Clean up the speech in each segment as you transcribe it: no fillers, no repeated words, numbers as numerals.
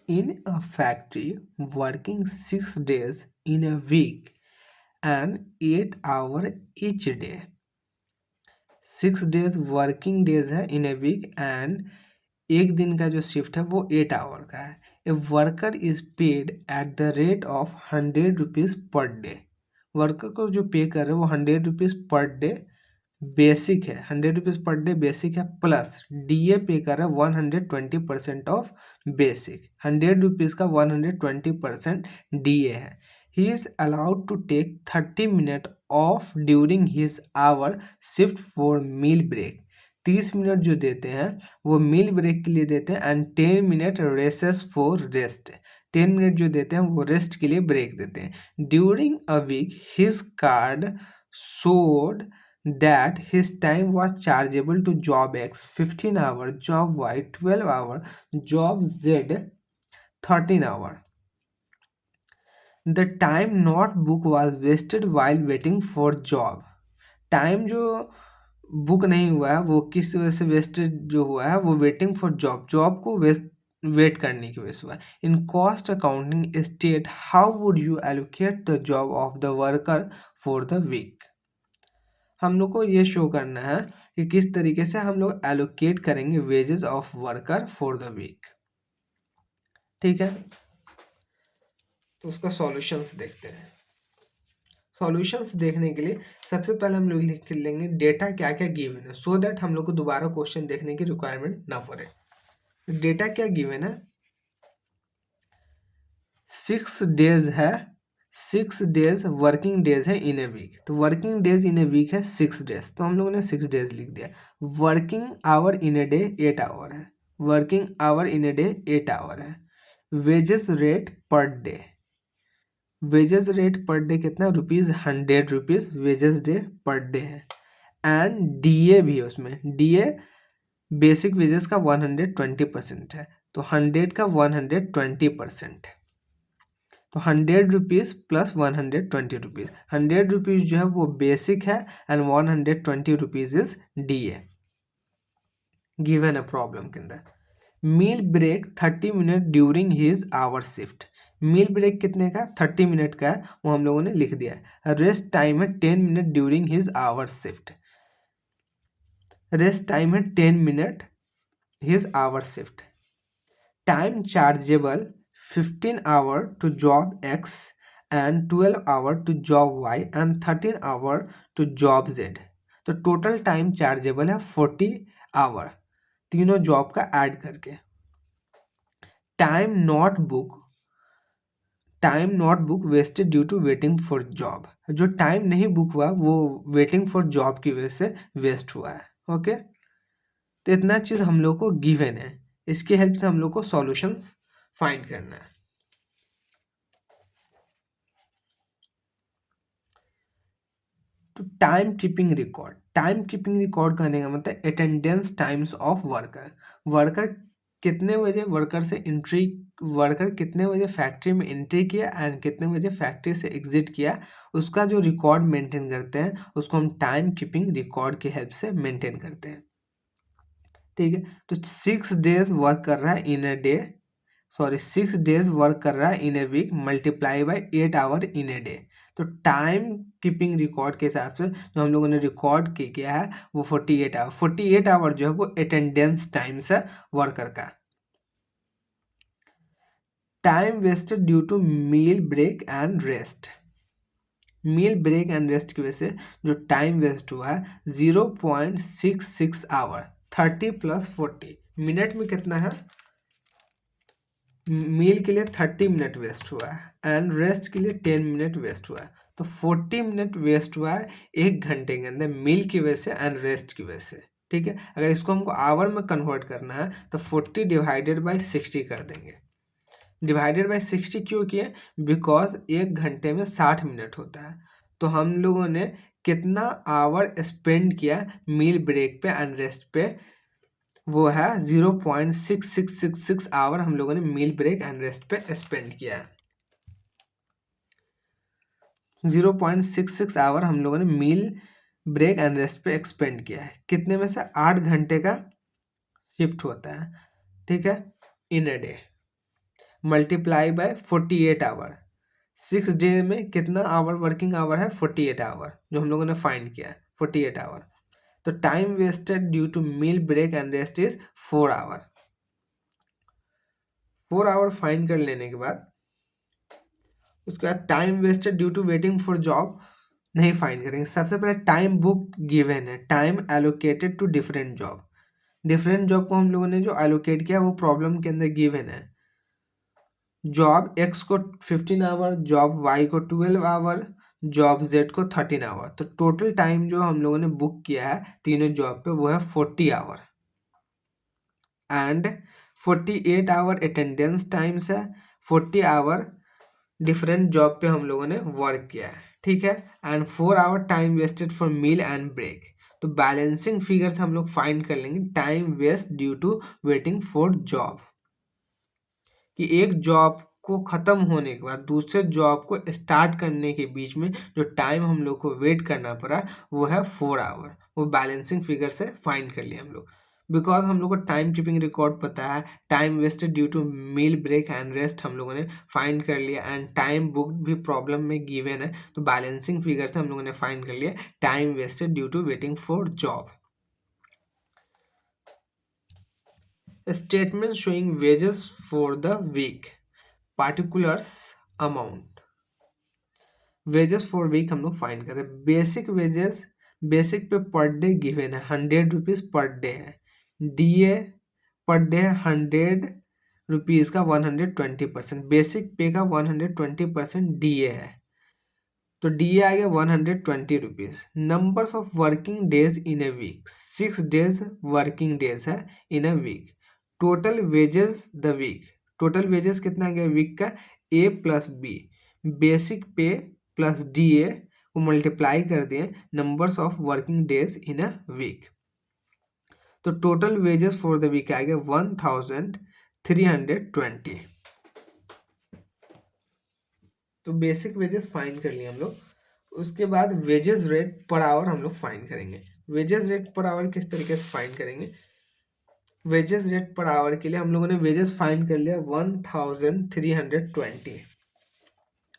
In a factory working 6 days in a week and 8 hours each day. 6 days working days है in a week and एक दिन का जो shift है वो 8 आवर का है. A worker is paid at the rate of 100 rupees per day. Worker को जो पे कर रहे हैं वो 100 रुपीज पर डे बेसिक है. 100 रुपीज पर डे बेसिक है प्लस डीए पे कर रहा है 120% ऑफ बेसिक. 100 रुपीज का 120% डीए है. He is allowed to take 30 minute off during his hour shift for meal break. 30 minute जो देते हैं वो मील ब्रेक के लिए देते हैं and 10 minute recess for rest. 10 minute जो देते हैं वो रेस्ट के लिए ब्रेक देते हैं. During a week his card showed that his time was chargeable to job X 15 hour, job Y 12 hour, job Z 13 hour. The time not book was wasted while waiting for job. Time जो book नहीं हुआ है वो किस वजह से wasted जो हुआ है वो वेटिंग फॉर जॉब. जॉब को वेट करने की वजह से हुआ है. In cost accounting state how would you allocate the job of the worker for the week. हम लोग को ये शो करना है कि किस तरीके से हम लोग एलोकेट करेंगे wages of worker for the week. ठीक है, तो उसका सॉल्यूशंस देखते हैं. सॉल्यूशंस देखने के लिए सबसे पहले हम लोग लिख लेंगे डेटा क्या क्या गिवन है सो दैट हम लोग को दोबारा क्वेश्चन देखने की रिक्वायरमेंट ना पड़े. डेटा क्या गिवन है 6 डेज है. 6 डेज वर्किंग डेज है इन ए वीक. तो working days in a week है 6 डेज. तो हम लोगों ने 6 डेज लिख दिया. Working hour in a day 8 hour है. Working hour in a day 8 hour है. Wages rate per day. Wages rate per day कितना rupees 100 rupees wages day per day है. एंड डीए भी है उसमें. डीए बेसिक वेजेस का 120% है. तो 100 का 120%. तो 100 रुपीज प्लस 120 रुपीज. 100 रुपीज जो है वो बेसिक है and 120 rupees is DA given a problem के अंदर. Meal break 30 minute during his hour shift. Meal break कितने का 30 मिनट का है वो हम लोगों ने लिख दिया है. रेस्ट टाइम है 10 minute during his hour shift. Rest time है 10 minute his hour shift. Time chargeable 15 hour to job X and 12 hour to job Y and 13 hour to job Z. तो टोटल टाइम चार्जेबल है 40 hour तीनों job का add करके. Time not book wasted due to waiting for job. जो time नहीं book हुआ वो waiting for job की वजह से वेस्ट हुआ है. ओके, तो इतना चीज हम लोग को गिवन है. इसकी हेल्प से हम लोग को सॉल्यूशंस फाइंड करना है. तो टाइम कीपिंग रिकॉर्ड करने का मतलब attendance times of worker. Worker कितने बजे वर्कर कितने बजे फैक्ट्री में एंट्री किया एंड कितने बजे फैक्ट्री से एग्जिट किया उसका जो रिकॉर्ड मेंटेन करते हैं उसको हम टाइम कीपिंग रिकॉर्ड की हेल्प से मेंटेन करते हैं. ठीक है, तो 6 डेज वर्क कर रहा है in a day 6 days work कर रहा है in a week multiply by 8 hour in a day. तो टाइम कीपिंग रिकॉर्ड के हिसाब से जो हम लोगों ने रिकॉर्ड किया है वो 48 आवर. 48 आवर जो है वो अटेंडेंस टाइम्स है वर्कर का. Time wasted due to meal break and rest. Meal break and rest की वजह से जो टाइम वेस्ट हुआ है 0.66 आवर. 30 प्लस 40 मिनट में कितना है मील के लिए 30 मिनट वेस्ट हुआ है एंड रेस्ट के लिए 10 मिनट वेस्ट हुआ है. तो 40 मिनट वेस्ट हुआ है 1 घंटे के अंदर मील की वजह से एंड रेस्ट की वजह से. ठीक है, अगर इसको हमको आवर में कन्वर्ट करना है तो 40 डिवाइडेड बाई 60 कर देंगे. डिवाइडेड बाई 60 क्यों किए बिकॉज 1 घंटे में 60 मिनट होता है. तो हम लोगों ने कितना आवर स्पेंड किया मील ब्रेक पे एंड रेस्ट पे वो है 0.6666 आवर हम लोगों ने मील ब्रेक एंड रेस्ट पे स्पेंड किया है. 0.66 आवर हम लोगों ने मील ब्रेक एंड रेस्ट पे एक्सपेंड किया है. कितने में से 8 घंटे का शिफ्ट होता है. ठीक है, in a day multiply by 48 hour. 6 day में कितना आवर वर्किंग आवर है? 48 आवर, जो हम लोगों ने फाइंड किया है 48 आवर। तो time wasted due to meal break and rest is 4 hour. 4 hour find कर लेने के बाद उसके बाद time wasted due to waiting for job नहीं फाइंड करेंगे। सबसे पहले टाइम बुक गिवन है, time allocated to different job. Different job को हम लोगों ने जो एलोकेट किया वो प्रॉब्लम के अंदर गिवन है। जॉब एक्स को 15 आवर, जॉब वाई को 12 आवर, जॉब जेड को 13 आवर। तो टोटल टाइम जो हम लोगों ने बुक किया है तीनों जॉब पे वो है 40 hour and 48 hour attendance times है। 40 आवर डिफरेंट जॉब पे हम लोगों ने वर्क किया है, ठीक है। And 4 hour time wasted for meal and break. तो बैलेंसिंग फिगर्स हम लोग फाइंड कर लेंगे time waste due to waiting for job, कि एक जॉब को ख़त्म होने के बाद दूसरे जॉब को स्टार्ट करने के बीच में जो टाइम हम लोग को वेट करना पड़ा वो है 4 आवर। वो बैलेंसिंग फिगर से फाइंड कर लिया हम लोग, बिकॉज हम लोग को टाइम कीपिंग रिकॉर्ड पता है। Time wasted due to meal break and rest हम लोगों ने फाइंड कर लिया एंड टाइम बुक भी प्रॉब्लम में गिवन है। तो बैलेंसिंग फिगर से हम लोगों ने फाइंड कर लिया time wasted due to waiting for job. Statement showing wages for the week, particulars amount। wages for week हम लोग फाइंड करें। बेसिक वेजेस, बेसिक पे पर डे गिवन है 100 रुपीज पर डे है। डीए पर डे 100 रुपीज का 120%, basic पे का 120% DA है। तो डीए आ गया 120 rupees. Numbers of working days in a week, 6 days working days है in a week. Total wages the week, total wages कितना गया वीक का? A plus B, basic pay plus D A को multiply कर दिए numbers of working days in a week. तो total wages for the week आ गया 1320। तो बेसिक वेजेस फाइंड कर लिए हम लोग। उसके बाद वेजेस रेट पर आवर हम लोग फाइंड करेंगे। वेजेस रेट पर आवर किस तरीके से फाइंड करेंगे? वेजेस रेट पर आवर के लिए हम लोगों ने वेजेस फाइंड कर लिया 1320।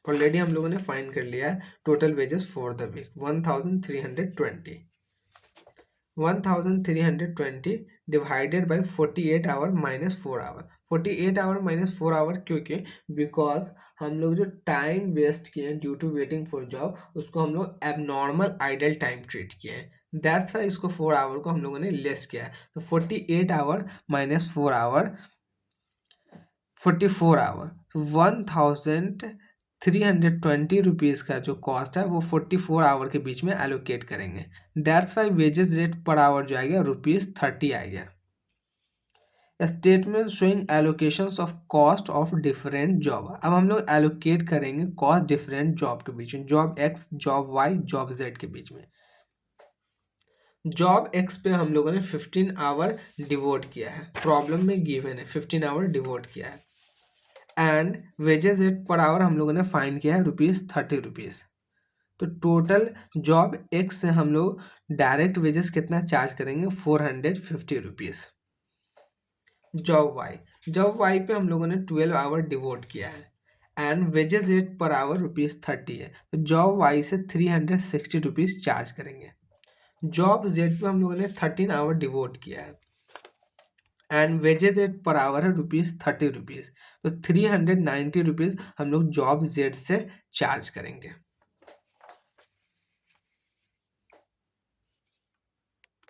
ऑलरेडी हम लोगों ने फाइंड कर लिया है total wages for the week 1320। 1320 divided by 48 hour minus 4 hour. 48 hour minus 4 hour क्योंकि बिकॉज हम लोग जो टाइम वेस्ट किए हैं due to waiting for job उसको हम लोग एबनॉर्मल आइडल टाइम ट्रीट किए हैं, दैट्स वाई इसको 4 आवर को हम लोगों ने लेस किया है। तो 48 hour minus 4 hour 44 hour. 1320 rupees का जो कॉस्ट है वो 44 आवर के बीच में एलोकेट करेंगे। That's why wages rate per hour जो आ गया ₹30 आ गया। Statement showing allocations of cost of different job. अब हम लोग एलोकेट करेंगे कॉस्ट डिफरेंट जॉब के बीच में, job X, job Y, job Z के बीच में। जॉब एक्स पे हम लोगों ने 15 आवर डिवोट किया है, प्रॉब्लम में गिवन है 15 आवर डिवोट किया है। And wages rate per hour हम लोगों ने फाइंड किया है ₹30। तो टोटल जॉब एक्स से हम लोग डायरेक्ट वेजेस कितना चार्ज करेंगे? 450 रुपीज़। जॉब वाई पे हम लोगों ने 12 आवर डिवोट किया है and wages rate per hour ₹30 है। तो जॉब वाई से 360 रुपीज़ चार्ज करेंगे। जॉब जेड पे हम लोगों ने 13 आवर डिवोट किया है and wages rate per hour है ₹30। तो 390 रुपीज़ हम लोग जॉब जेड से चार्ज करेंगे।